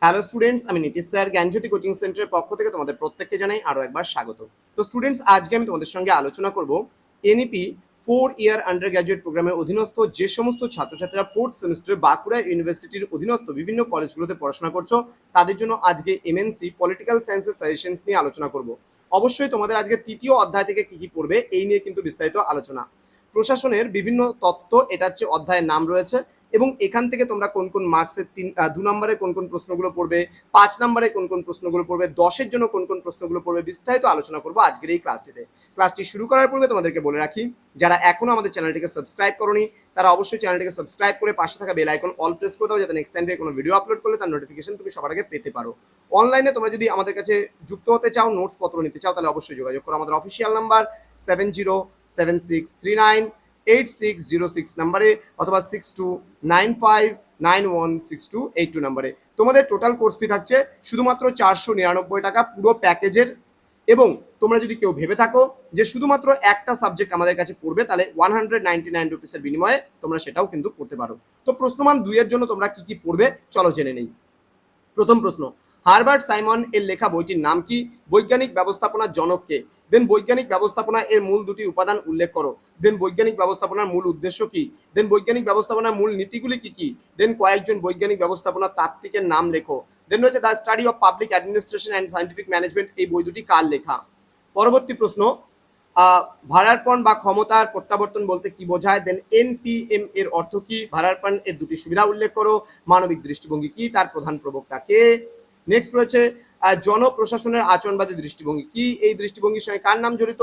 Hello students, আমি Nitish sir জ্ঞানজ্যোতি coaching সেন্টারের পক্ষ থেকে তোমাদের প্রত্যেককে জানাই আরও একবার স্বাগত। তো স্টুডেন্টস, আজকে আমি তোমাদের সঙ্গে আলোচনা করব এনইপি 4 ইয়ার আন্ডার গ্র্যাজুয়েট প্রোগ্রামের অধীনস্থ যে সমস্ত ছাত্রছাত্রীরা 4th সেমিস্টারে বাঁকুড়া ইউনিভার্সিটির অধীনস্থ বিভিন্ন কলেজগুলোতে পড়াশোনা করছো তাদের জন্য আজকে এমএনসি পলিটিক্যাল সায়েন্সের সাজেশনস নিয়ে আলোচনা করব। অবশ্যই তোমাদের আজকে তৃতীয় অধ্যায় থেকে কি কি পড়বে এই নিয়ে কিন্তু বিস্তারিত আলোচনা। প্রশাসনের বিভিন্ন তত্ত্ব, এটা হচ্ছে অধ্যায়ের নাম রয়েছে, এবং এখান থেকে তোমরা কোন কোন মার্কসের 2 নম্বরে কোন কোন প্রশ্নগুলো পড়বে, 5 নম্বরে কোন কোন প্রশ্নগুলো পড়বে, 10-এর জন্য কোন কোন প্রশ্নগুলো পড়বে, বিস্তারিত আলোচনা করবো আজকের এই ক্লাসটিতে। ক্লাসটি শুরু করার পূর্বে তোমাদেরকে বলে রাখি, যারা এখনো আমাদের চ্যানেলটিকে সাবস্ক্রাইব করোনি তারা অবশ্যই চ্যানেলটিকে সাবস্ক্রাইব করে পাশে থাকা বেল আইকন অল প্রেস করে দাও, যাতে নেক্সট টাইম থেকে কোনো ভিডিও আপলোড করলে তার নোটিফিকেশন তুমি সবার আগে পেতে পারো। অনলাইনে তোমরা যদি আমাদের কাছে যুক্ত হতে চাও, নোটস পত্র নিতে চাও, তাহলে অবশ্যই যোগাযোগ করো আমাদের অফিসিয়াল নাম্বার 7076398606 নাম্বারে অথবা 6295916282 নাম্বারে। তোমাদের টোটাল কোর্স ফি থাকছে শুধুমাত্র 499 টাকা পুরো প্যাকেজের। এবং তোমরা যদি কেউ ভেবে থাকো যে শুধুমাত্র একটা সাবজেক্ট আমাদের কাছে পড়বে, তাহলে 199 রুপিসের বিনিময়ে তোমরা সেটাও কিন্তু পড়তে পারো। তো প্রশ্নমান 2-এর জন্য তোমরা কি কি পড়বে চলো জেনে নেই। প্রথম প্রশ্ন, হারবার্ট সাইমন এর লেখা বইটির নাম কি? বৈজ্ঞানিক ব্যবস্থাপনার জনক কে? দেন বৈজ্ঞানিক ব্যবস্থাপনা এর মূল দুটি উপাদান উল্লেখ করো। দেন বৈজ্ঞানিক ব্যবস্থাপনার মূল উদ্দেশ্য কি? দেন বৈজ্ঞানিক ব্যবস্থাপনার মূল নীতিগুলি কি কি? দেন কয়েকজন বৈজ্ঞানিক ব্যবস্থাপনার তাত্ত্বিকের নাম লেখো। দেন রয়েছে the study of public administration and scientific management, এই বই দুটি কার লেখা? পরবর্তী প্রশ্ন, ভাড়ারপণ বা ক্ষমতার প্রত্যাবর্তন বলতে কি বোঝায়? দেন এনপিএম এর অর্থ কি? ভাড়ারপণ এর দুটি সুবিধা উল্লেখ করো। মানবিক দৃষ্টিভঙ্গি কি? তার প্রধান প্রবক্তা কে? নেক্সট রয়েছে জনপ্রশাসনের আচরণবাদী দৃষ্টিভঙ্গি কি? এই দৃষ্টিভঙ্গির সঙ্গে কার নাম জড়িত?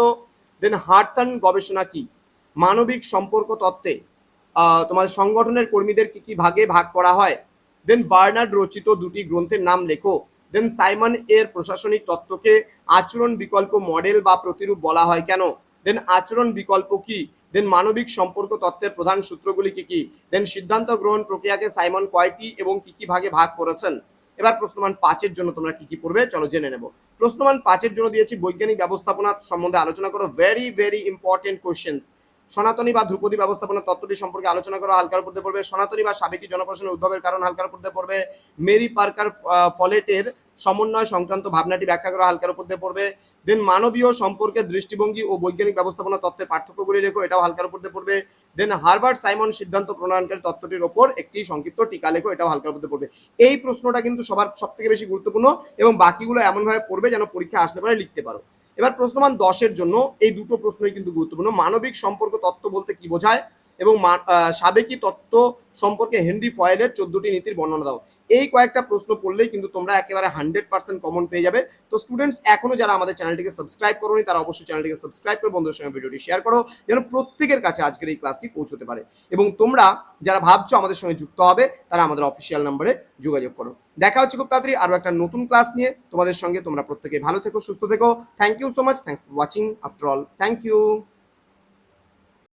দেন হার্থান গবেষণা কি? মানবিক সম্পর্ক তত্ত্বে তোমাদের সংগঠনের কর্মীদের কি কি ভাগে ভাগ করা হয়? দেন বার্নার্ড রচিত দুটি গ্রন্থের নাম লেখো। দেন সাইমন এর প্রশাসনিক তত্ত্বকে আচরণ বিকল্প মডেল বা প্রতিরূপ বলা হয় কেন? দেন আচরণ বিকল্প কি? দেন মানবিক সম্পর্ক তত্ত্বের প্রধান সূত্রগুলি কি কি? দেন সিদ্ধান্ত গ্রহণ প্রক্রিয়াকে সাইমন কয়টি এবং কি কি ভাগে ভাগ করেছেন? এবার প্রশ্নমান 5-এর জন্য তোমরা কি কি পড়বে চলো জেনে নেব। প্রশ্নমান 5-এর জন্য দিয়েছি বৈজ্ঞানিক ব্যবস্থাপনা সম্বন্ধে আলোচনা করো। Very very important questions. সনাতনী বা ধ্রুপদী ব্যবস্থাপনার তত্ত্বটি সম্পর্কে আলোচনা করা, হালকার পড়তে পড়বে। সনাতনী বা সাবেকি জনপ্রশাসনের উদ্ভবের কারণ, হালকার পড়তে পড়বে। মেরি পার্কার ফলেটের সমন্বয় সংক্রান্ত ভাবনাটি ব্যাখ্যা করা, হালকার উপর দিয়ে পড়বে। দেন মানবীয় সম্পর্কের দৃষ্টিভঙ্গি ও বৈজ্ঞানিক ব্যবস্থাপনা তত্ত্বের পার্থক্যগুলি লেখো, এটাও হালকার উপর দিয়ে পড়বে। দেন হারবার্ট সাইমন সিদ্ধান্ত প্রণয়নকারী তত্ত্বটির ওপর একটি সংক্ষিপ্ত টিকা লেখো, এটাও হালকার উপর দিয়ে পড়বে। এই প্রশ্নটা কিন্তু সবার সব থেকে বেশি গুরুত্বপূর্ণ এবং বাকিগুলো এমনভাবে পড়বে যেন পরীক্ষা আসলে পরে লিখতে পারো। এবার প্রশ্নমান 10-এর জন্য এই দুটো প্রশ্নই কিন্তু গুরুত্বপূর্ণ। মানবিক সম্পর্ক তত্ত্ব বলতে কি বোঝায় এবং সাবেকি তত্ত্ব সম্পর্কে হেনরি ফয়েলের 14টি নীতির বর্ণনা দাও। এই কয়েকটা প্রশ্ন পড়লেই কিন্তু তোমরা একেবারে 100% কমন পেয়ে যাবে। তো স্টুডেন্টস, এখনো যারা আমাদের চ্যানেলটিকে সাবস্ক্রাইব করোনি তারা অবশ্যই চ্যানেলটিকে সাবস্ক্রাইব করে বন্ধুদের সঙ্গে ভিডিওটি শেয়ার করো, যেন প্রত্যেকের কাছে আজকের এই ক্লাসটি পৌঁছতে পারে। এবং তোমরা যারা ভাবছো আমাদের সঙ্গে যুক্ত হবে তারা আমাদের অফিসিয়াল নাম্বারে যোগাযোগ করো। দেখা হচ্ছে খুব তাড়াতাড়ি আরো একটা নতুন ক্লাস নিয়ে তোমাদের সঙ্গে। তোমরা প্রত্যেকে ভালো থেকো, সুস্থ থেকো। Thank you so much, thanks for watching after all, thank you.